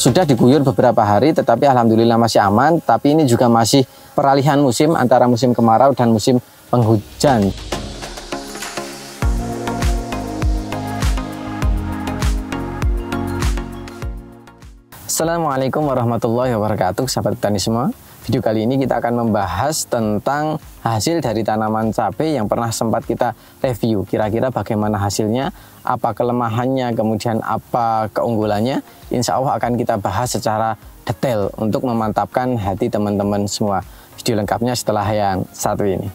Sudah diguyur beberapa hari, tetapi alhamdulillah masih aman. Tapi ini juga masih peralihan musim antara musim kemarau dan musim penghujan. Assalamualaikum warahmatullahi wabarakatuh, sahabat petani semua. Video kali ini kita akan membahas tentang hasil dari tanaman cabai yang pernah sempat kita review. Kira-kira bagaimana hasilnya, apa kelemahannya, kemudian apa keunggulannya. Insya Allah akan kita bahas secara detail untuk memantapkan hati teman-teman semua. Video lengkapnya setelah yang satu ini.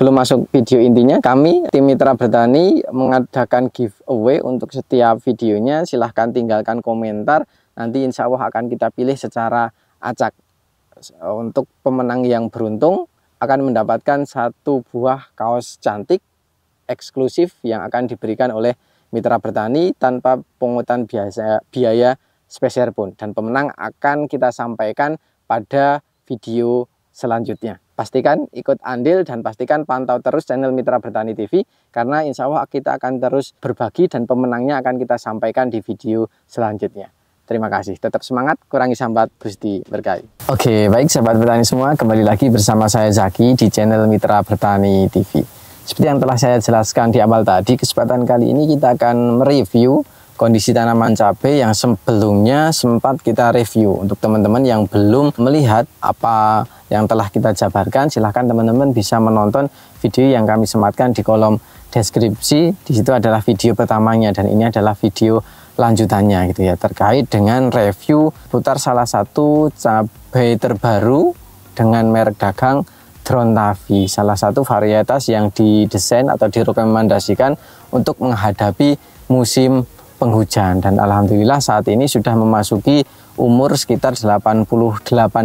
Belum masuk video intinya, kami tim Mitra Bertani mengadakan giveaway untuk setiap videonya. Silahkan tinggalkan komentar, nanti insya Allah akan kita pilih secara acak. Untuk pemenang yang beruntung akan mendapatkan satu buah kaos cantik eksklusif yang akan diberikan oleh Mitra Bertani tanpa pungutan biaya spesial pun. Dan pemenang akan kita sampaikan pada video selanjutnya. Pastikan ikut andil dan pastikan pantau terus channel Mitra Bertani TV, karena insya Allah kita akan terus berbagi dan pemenangnya akan kita sampaikan di video selanjutnya. Terima kasih, tetap semangat, kurangi sambat, Gusti berkahi. Oke, baik sahabat petani semua, kembali lagi bersama saya Zaki di channel Mitra Bertani TV. Seperti yang telah saya jelaskan di awal tadi, kesempatan kali ini kita akan mereview kondisi tanaman cabai yang sebelumnya sempat kita review. Untuk teman-teman yang belum melihat apa yang telah kita jabarkan, silahkan teman-teman bisa menonton video yang kami sematkan di kolom deskripsi. Di situ adalah video pertamanya dan ini adalah video lanjutannya gitu ya, terkait dengan review putar salah satu cabai terbaru dengan merek dagang Drontavi, salah satu varietas yang didesain atau direkomendasikan untuk menghadapi musim penghujan. Dan alhamdulillah saat ini sudah memasuki umur sekitar 88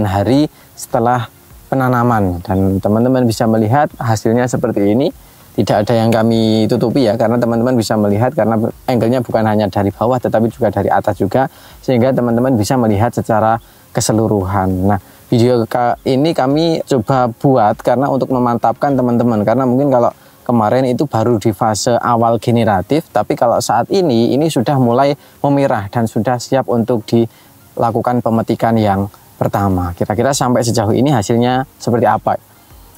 hari setelah penanaman, dan teman-teman bisa melihat hasilnya seperti ini. Tidak ada yang kami tutupi ya, karena teman-teman bisa melihat, karena angle-nya bukan hanya dari bawah tetapi juga dari atas juga, sehingga teman-teman bisa melihat secara keseluruhan. Nah, video ini kami coba buat karena untuk memantapkan teman-teman, karena mungkin kalau kemarin itu baru di fase awal generatif, tapi kalau saat ini sudah mulai memerah dan sudah siap untuk dilakukan pemetikan yang pertama. Kira-kira sampai sejauh ini hasilnya seperti apa?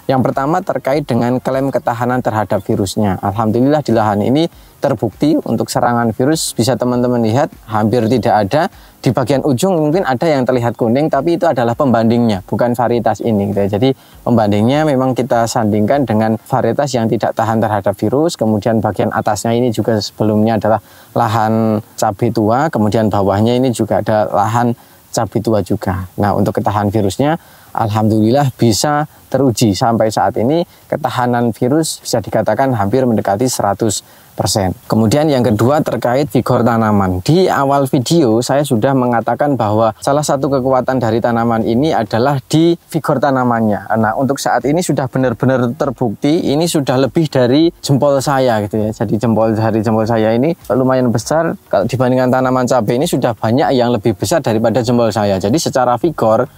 Yang pertama terkait dengan klaim ketahanan terhadap virusnya. Alhamdulillah di lahan ini terbukti untuk serangan virus, bisa teman-teman lihat hampir tidak ada. Di bagian ujung mungkin ada yang terlihat kuning, tapi itu adalah pembandingnya, bukan varietas ini gitu ya. Jadi pembandingnya memang kita sandingkan dengan varietas yang tidak tahan terhadap virus. Kemudian bagian atasnya ini juga sebelumnya adalah lahan cabai tua, kemudian bawahnya ini juga ada lahan cabai tua juga. Nah, untuk ketahanan virusnya alhamdulillah bisa teruji sampai saat ini. Ketahanan virus bisa dikatakan hampir mendekati 100%. Kemudian yang kedua terkait vigor tanaman. Di awal video saya sudah mengatakan bahwa salah satu kekuatan dari tanaman ini adalah di vigor tanamannya. Nah, untuk saat ini sudah benar-benar terbukti, ini sudah lebih dari jempol saya gitu ya. Jadi jempol saya ini lumayan besar. Kalau dibandingkan tanaman cabai ini sudah banyak yang lebih besar daripada jempol saya. Jadi secara vigor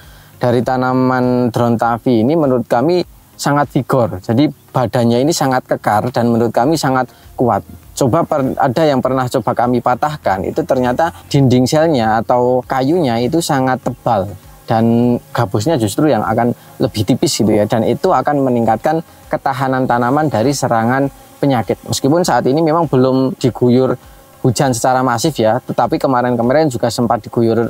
dari tanaman Drontavi ini menurut kami sangat vigor. Jadi badannya ini sangat kekar dan menurut kami sangat kuat. Coba ada yang pernah coba kami patahkan, itu ternyata dinding selnya atau kayunya itu sangat tebal dan gabusnya justru yang akan lebih tipis gitu ya, dan itu akan meningkatkan ketahanan tanaman dari serangan penyakit. Meskipun saat ini memang belum diguyur hujan secara masif ya, tetapi kemarin-kemarin juga sempat diguyur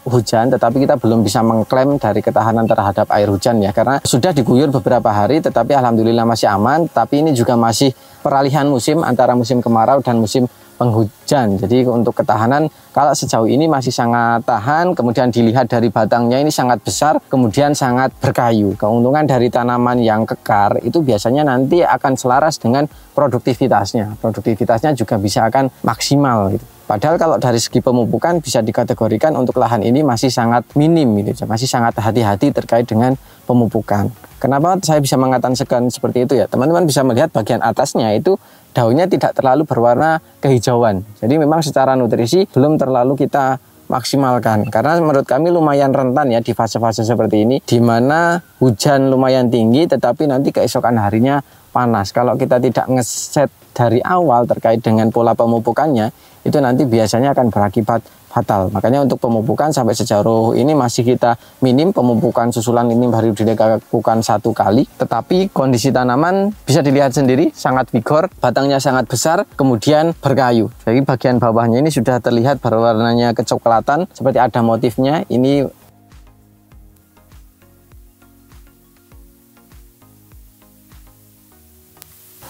hujan, tetapi kita belum bisa mengklaim dari ketahanan terhadap air hujan ya, karena sudah diguyur beberapa hari, tetapi alhamdulillah masih aman. Tapi ini juga masih peralihan musim antara musim kemarau dan musim penghujan. Jadi untuk ketahanan kalau sejauh ini masih sangat tahan, kemudian dilihat dari batangnya ini sangat besar, kemudian sangat berkayu. Keuntungan dari tanaman yang kekar itu biasanya nanti akan selaras dengan produktivitasnya. Produktivitasnya juga bisa akan maksimal gitu. Padahal kalau dari segi pemupukan bisa dikategorikan untuk lahan ini masih sangat minim gitu, masih sangat hati-hati terkait dengan pemupukan. Kenapa saya bisa mengatakan seperti itu ya? Teman-teman bisa melihat bagian atasnya itu daunnya tidak terlalu berwarna kehijauan. Jadi memang secara nutrisi belum terlalu kita maksimalkan. Karena menurut kami lumayan rentan ya di fase-fase seperti ini, di mana hujan lumayan tinggi tetapi nanti keesokan harinya panas. Kalau kita tidak ngeset dari awal terkait dengan pola pemupukannya, itu nanti biasanya akan berakibat fatal. Makanya untuk pemupukan sampai sejauh ini masih kita minim, pemupukan susulan ini baru dilakukan 1 kali. Tetapi kondisi tanaman bisa dilihat sendiri, sangat vigor, batangnya sangat besar, kemudian berkayu. Jadi bagian bawahnya ini sudah terlihat berwarnanya kecoklatan, seperti ada motifnya. Ini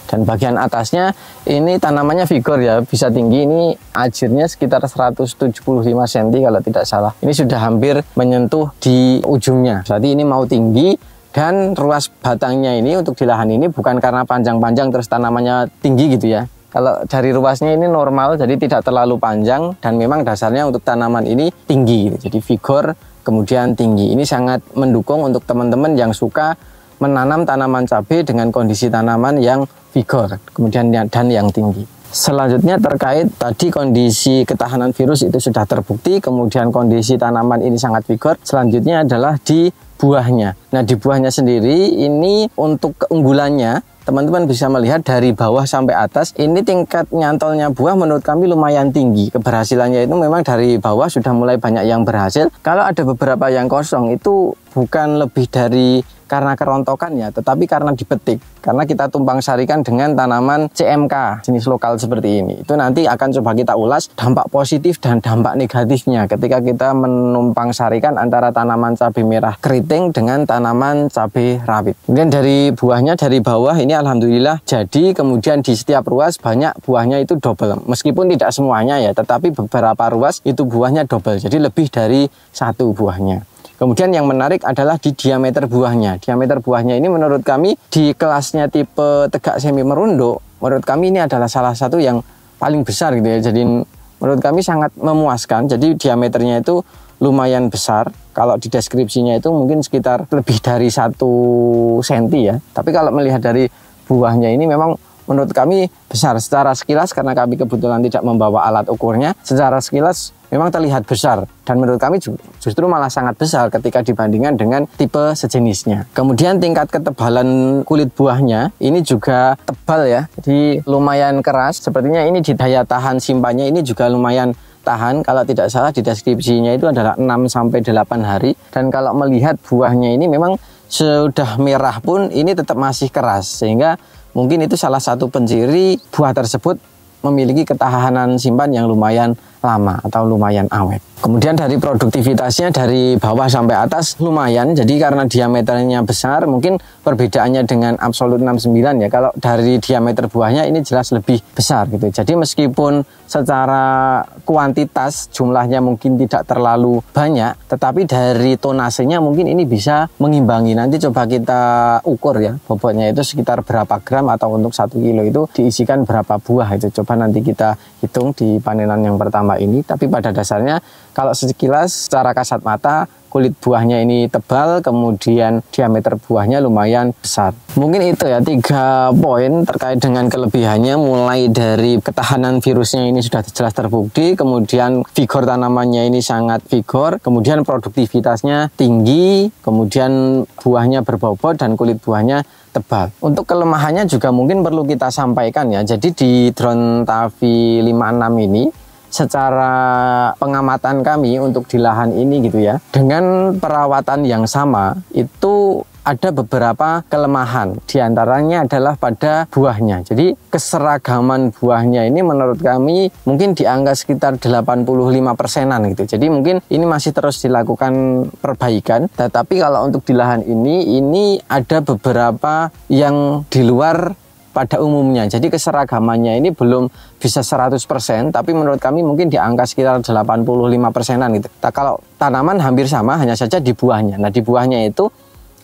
dan bagian atasnya ini tanamannya vigor ya, bisa tinggi. Ini ajirnya sekitar 175 cm kalau tidak salah. Ini sudah hampir menyentuh di ujungnya. Berarti ini mau tinggi, dan ruas batangnya ini untuk di lahan ini bukan karena panjang-panjang terus tanamannya tinggi gitu ya. Kalau dari ruasnya ini normal, jadi tidak terlalu panjang, dan memang dasarnya untuk tanaman ini tinggi gitu. Jadi vigor kemudian tinggi. Ini sangat mendukung untuk teman-teman yang suka menanam tanaman cabai dengan kondisi tanaman yang vigor, kemudian dan yang tinggi. Selanjutnya terkait tadi kondisi ketahanan virus itu sudah terbukti, kemudian kondisi tanaman ini sangat vigor. Selanjutnya adalah di buahnya. Nah, di buahnya sendiri ini untuk keunggulannya, teman-teman bisa melihat dari bawah sampai atas, ini tingkat nyantolnya buah menurut kami lumayan tinggi. Keberhasilannya itu memang dari bawah sudah mulai banyak yang berhasil. Kalau ada beberapa yang kosong itu bukan lebih dari karena kerontokannya, tetapi karena dipetik. Karena kita tumpang sarikan dengan tanaman CMK, jenis lokal seperti ini. Itu nanti akan coba kita ulas dampak positif dan dampak negatifnya ketika kita menumpang sarikan antara tanaman cabai merah keriting dengan tanaman cabai rawit. Kemudian dari buahnya, dari bawah ini alhamdulillah jadi, kemudian di setiap ruas banyak buahnya itu double. Meskipun tidak semuanya ya, tetapi beberapa ruas itu buahnya double, jadi lebih dari 1 buahnya. Kemudian yang menarik adalah di diameter buahnya. Diameter buahnya ini menurut kami di kelasnya tipe tegak semi merunduk, menurut kami ini adalah salah satu yang paling besar gitu ya. Jadi menurut kami sangat memuaskan. Jadi diameternya itu lumayan besar. Kalau di deskripsinya itu mungkin sekitar lebih dari 1 cm ya. Tapi kalau melihat dari buahnya ini memang menurut kami besar. Secara sekilas, karena kami kebetulan tidak membawa alat ukurnya, secara sekilas memang terlihat besar, dan menurut kami justru malah sangat besar ketika dibandingkan dengan tipe sejenisnya. Kemudian tingkat ketebalan kulit buahnya ini juga tebal ya, jadi lumayan keras. Sepertinya ini di daya tahan simpannya ini juga lumayan tahan. Kalau tidak salah di deskripsinya itu adalah 6-8 hari. Dan kalau melihat buahnya ini memang sudah merah pun ini tetap masih keras, sehingga mungkin itu salah satu penciri buah tersebut memiliki ketahanan simpan yang lumayan lama atau lumayan awet. Kemudian dari produktivitasnya dari bawah sampai atas lumayan, jadi karena diameternya besar mungkin perbedaannya dengan Absolut 69 ya. Kalau dari diameter buahnya ini jelas lebih besar gitu. Jadi meskipun secara kuantitas jumlahnya mungkin tidak terlalu banyak, tetapi dari tonasenya mungkin ini bisa mengimbangi. Nanti coba kita ukur ya, bobotnya itu sekitar berapa gram, atau untuk 1 kilo itu diisikan berapa buah, itu coba nanti kita hitung di panenan yang pertama ini. Tapi pada dasarnya kalau sekilas secara kasat mata kulit buahnya ini tebal, kemudian diameter buahnya lumayan besar. Mungkin itu ya 3 poin terkait dengan kelebihannya, mulai dari ketahanan virusnya ini sudah jelas terbukti, kemudian vigor tanamannya ini sangat vigor, kemudian produktivitasnya tinggi, kemudian buahnya berbobot dan kulit buahnya tebal. Untuk kelemahannya juga mungkin perlu kita sampaikan ya. Jadi di drone Tavi 56 ini, secara pengamatan kami untuk di lahan ini gitu ya, dengan perawatan yang sama itu ada beberapa kelemahan. Di antaranya adalah pada buahnya. Jadi keseragaman buahnya ini menurut kami mungkin di angka sekitar 85%-an gitu. Jadi mungkin ini masih terus dilakukan perbaikan. Tetapi kalau untuk di lahan ini ada beberapa yang di luar pada umumnya. Jadi keseragamannya ini belum bisa 100%, tapi menurut kami mungkin di angka sekitar 85%-an gitu. Kalau tanaman hampir sama, hanya saja di buahnya. Nah, di buahnya itu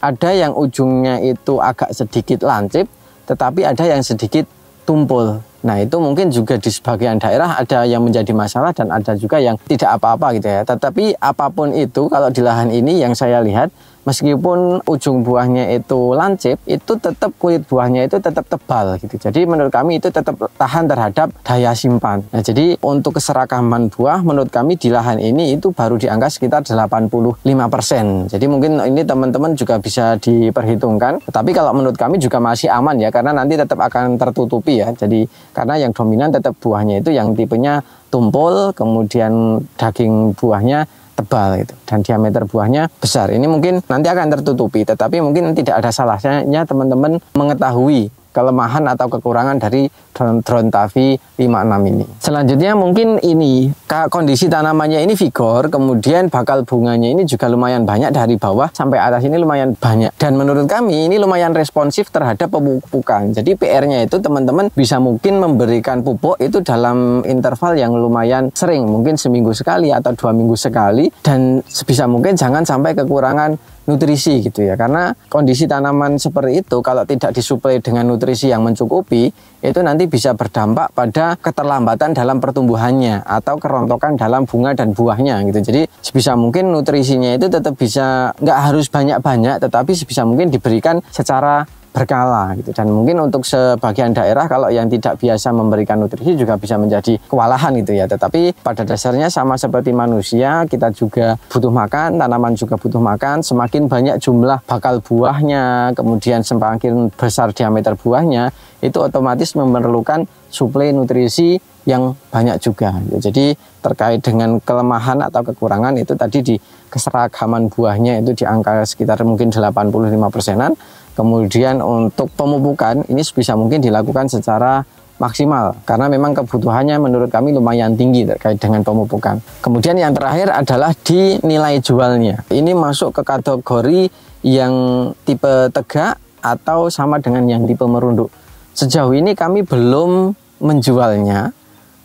ada yang ujungnya itu agak sedikit lancip, tetapi ada yang sedikit tumpul. Nah, itu mungkin juga di sebagian daerah ada yang menjadi masalah dan ada juga yang tidak apa-apa gitu ya. Tetapi apapun itu, kalau di lahan ini yang saya lihat, meskipun ujung buahnya itu lancip, itu tetap kulit buahnya itu tetap tebal gitu. Jadi menurut kami itu tetap tahan terhadap daya simpan. Nah, jadi untuk keseragaman buah menurut kami di lahan ini itu baru di angka sekitar 85%. Jadi mungkin ini teman-teman juga bisa diperhitungkan. Tetapi kalau menurut kami juga masih aman ya, karena nanti tetap akan tertutupi ya. Jadi karena yang dominan tetap buahnya itu yang tipenya tumpul, kemudian daging buahnya tebal gitu, dan diameter buahnya besar. Ini mungkin nanti akan tertutupi, tetapi mungkin tidak ada salahnya teman-teman mengetahui kelemahan atau kekurangan dari Drontavi 56 ini. Selanjutnya mungkin ini kondisi tanamannya ini vigor, kemudian bakal bunganya ini juga lumayan banyak dari bawah sampai atas ini lumayan banyak, dan menurut kami ini lumayan responsif terhadap pemupukan. Jadi PR-nya itu teman-teman bisa mungkin memberikan pupuk itu dalam interval yang lumayan sering, mungkin seminggu sekali atau 2 minggu sekali, dan sebisa mungkin jangan sampai kekurangan nutrisi gitu ya, karena kondisi tanaman seperti itu kalau tidak disuplai dengan nutrisi yang mencukupi, itu nanti bisa berdampak pada keterlambatan dalam pertumbuhannya atau kerontokan dalam bunga dan buahnya gitu. Jadi sebisa mungkin nutrisinya itu tetap bisa, nggak harus banyak-banyak, tetapi sebisa mungkin diberikan secara berkala gitu. Dan mungkin untuk sebagian daerah kalau yang tidak biasa memberikan nutrisi juga bisa menjadi kewalahan gitu ya. Tetapi pada dasarnya sama seperti manusia, kita juga butuh makan, tanaman juga butuh makan. Semakin banyak jumlah bakal buahnya, kemudian semakin besar diameter buahnya, itu otomatis memerlukan suplai nutrisi yang banyak juga. Jadi terkait dengan kelemahan atau kekurangan itu tadi di keseragaman buahnya itu di angka sekitar mungkin 85%-an. Kemudian untuk pemupukan ini sebisa mungkin dilakukan secara maksimal karena memang kebutuhannya menurut kami lumayan tinggi terkait dengan pemupukan. Kemudian yang terakhir adalah di nilai jualnya. Ini masuk ke kategori yang tipe tegak atau sama dengan yang tipe merunduk. Sejauh ini kami belum menjualnya,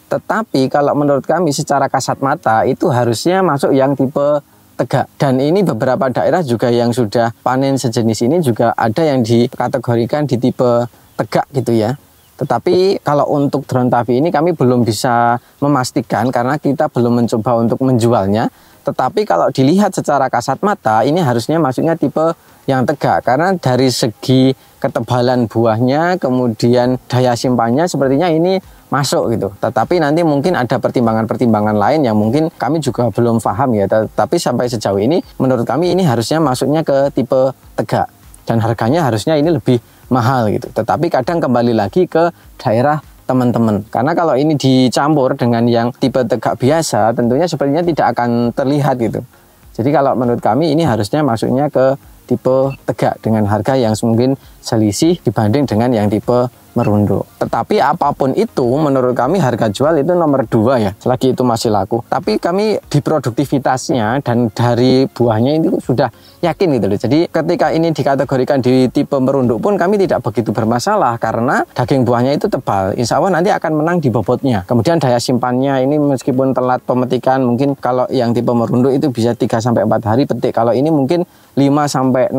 tetapi kalau menurut kami secara kasat mata itu harusnya masuk yang tipe tegak. Dan ini beberapa daerah juga yang sudah panen sejenis ini juga ada yang dikategorikan di tipe tegak gitu ya. Tetapi kalau untuk Drontavi ini kami belum bisa memastikan karena kita belum mencoba untuk menjualnya. Tetapi kalau dilihat secara kasat mata ini harusnya masuknya tipe yang tegak karena dari segi ketebalan buahnya kemudian daya simpannya sepertinya ini masuk gitu. Tetapi nanti mungkin ada pertimbangan-pertimbangan lain yang mungkin kami juga belum paham ya. Tapi sampai sejauh ini menurut kami ini harusnya masuknya ke tipe tegak dan harganya harusnya ini lebih mahal gitu. Tetapi kadang kembali lagi ke daerah teman-teman. Karena kalau ini dicampur dengan yang tipe tegak biasa tentunya sepertinya tidak akan terlihat gitu. Jadi kalau menurut kami ini harusnya masuknya ke tipe tegak dengan harga yang mungkin selisih dibanding dengan yang tipe merunduk. Tetapi apapun itu menurut kami harga jual itu nomor 2 ya, selagi itu masih laku. Tapi kami di produktivitasnya dan dari buahnya itu sudah yakin gitu loh. Jadi ketika ini dikategorikan di tipe merunduk pun kami tidak begitu bermasalah karena daging buahnya itu tebal. Insya Allah nanti akan menang di bobotnya. Kemudian daya simpannya ini meskipun telat pemetikan, mungkin kalau yang tipe merunduk itu bisa 3-4 hari petik. Kalau ini mungkin 5-6-7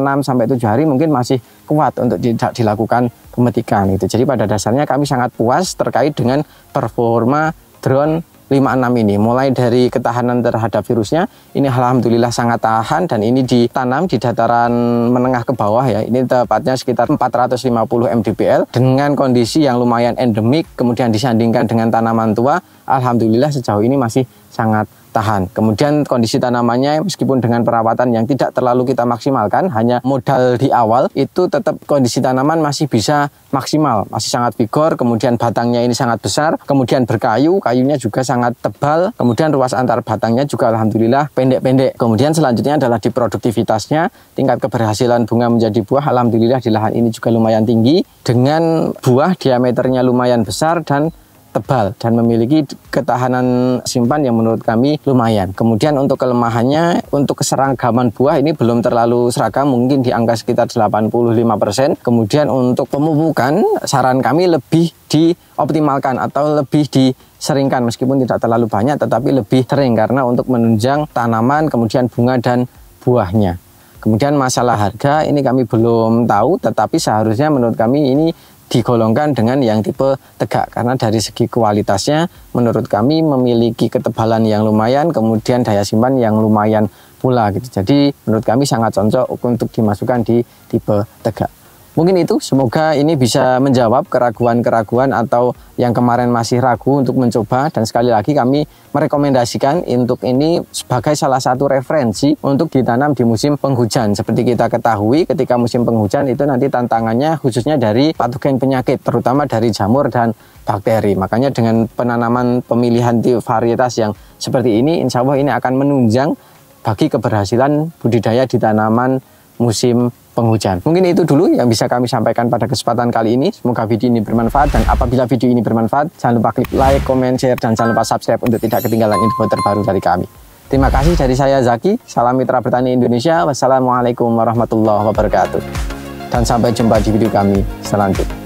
hari mungkin masih kuat untuk tidak dilakukan pemetikan gitu. Jadi pada dasarnya kami sangat puas terkait dengan performa drone 56 ini. Mulai dari ketahanan terhadap virusnya, ini alhamdulillah sangat tahan dan ini ditanam di dataran menengah ke bawah ya. Ini tepatnya sekitar 450 mdpl dengan kondisi yang lumayan endemik, kemudian disandingkan dengan tanaman tua, alhamdulillah sejauh ini masih sangat tahan. Kemudian kondisi tanamannya meskipun dengan perawatan yang tidak terlalu kita maksimalkan, hanya modal di awal, itu tetap kondisi tanaman masih bisa maksimal, masih sangat vigor, kemudian batangnya ini sangat besar, kemudian berkayu, kayunya juga sangat tebal, kemudian ruas antar batangnya juga alhamdulillah pendek-pendek. Kemudian selanjutnya adalah di produktivitasnya, tingkat keberhasilan bunga menjadi buah alhamdulillah di lahan ini juga lumayan tinggi, dengan buah diameternya lumayan besar dan tebal dan memiliki ketahanan simpan yang menurut kami lumayan. Kemudian untuk kelemahannya, untuk keseragaman buah ini belum terlalu seragam, mungkin di angka sekitar 85%. Kemudian untuk pemupukan, saran kami lebih dioptimalkan atau lebih diseringkan, meskipun tidak terlalu banyak tetapi lebih sering, karena untuk menunjang tanaman, kemudian bunga dan buahnya. Kemudian masalah harga ini kami belum tahu, tetapi seharusnya menurut kami ini digolongkan dengan yang tipe tegak, karena dari segi kualitasnya menurut kami memiliki ketebalan yang lumayan, kemudian daya simpan yang lumayan pula gitu. Jadi menurut kami sangat cocok untuk dimasukkan di tipe tegak. Mungkin itu, semoga ini bisa menjawab keraguan-keraguan atau yang kemarin masih ragu untuk mencoba. Dan sekali lagi kami merekomendasikan untuk ini sebagai salah satu referensi untuk ditanam di musim penghujan. Seperti kita ketahui, ketika musim penghujan itu nanti tantangannya khususnya dari patogen penyakit, terutama dari jamur dan bakteri. Makanya dengan penanaman pemilihan varietas yang seperti ini, insya Allah ini akan menunjang bagi keberhasilan budidaya di tanaman musim penghujan. Mungkin itu dulu yang bisa kami sampaikan pada kesempatan kali ini. Semoga video ini bermanfaat, dan apabila video ini bermanfaat, jangan lupa klik like, comment, share, dan jangan lupa subscribe untuk tidak ketinggalan info terbaru dari kami. Terima kasih dari saya Zaki. Salam Mitra Bertani Indonesia. Wassalamualaikum warahmatullahi wabarakatuh. Dan sampai jumpa di video kami selanjutnya.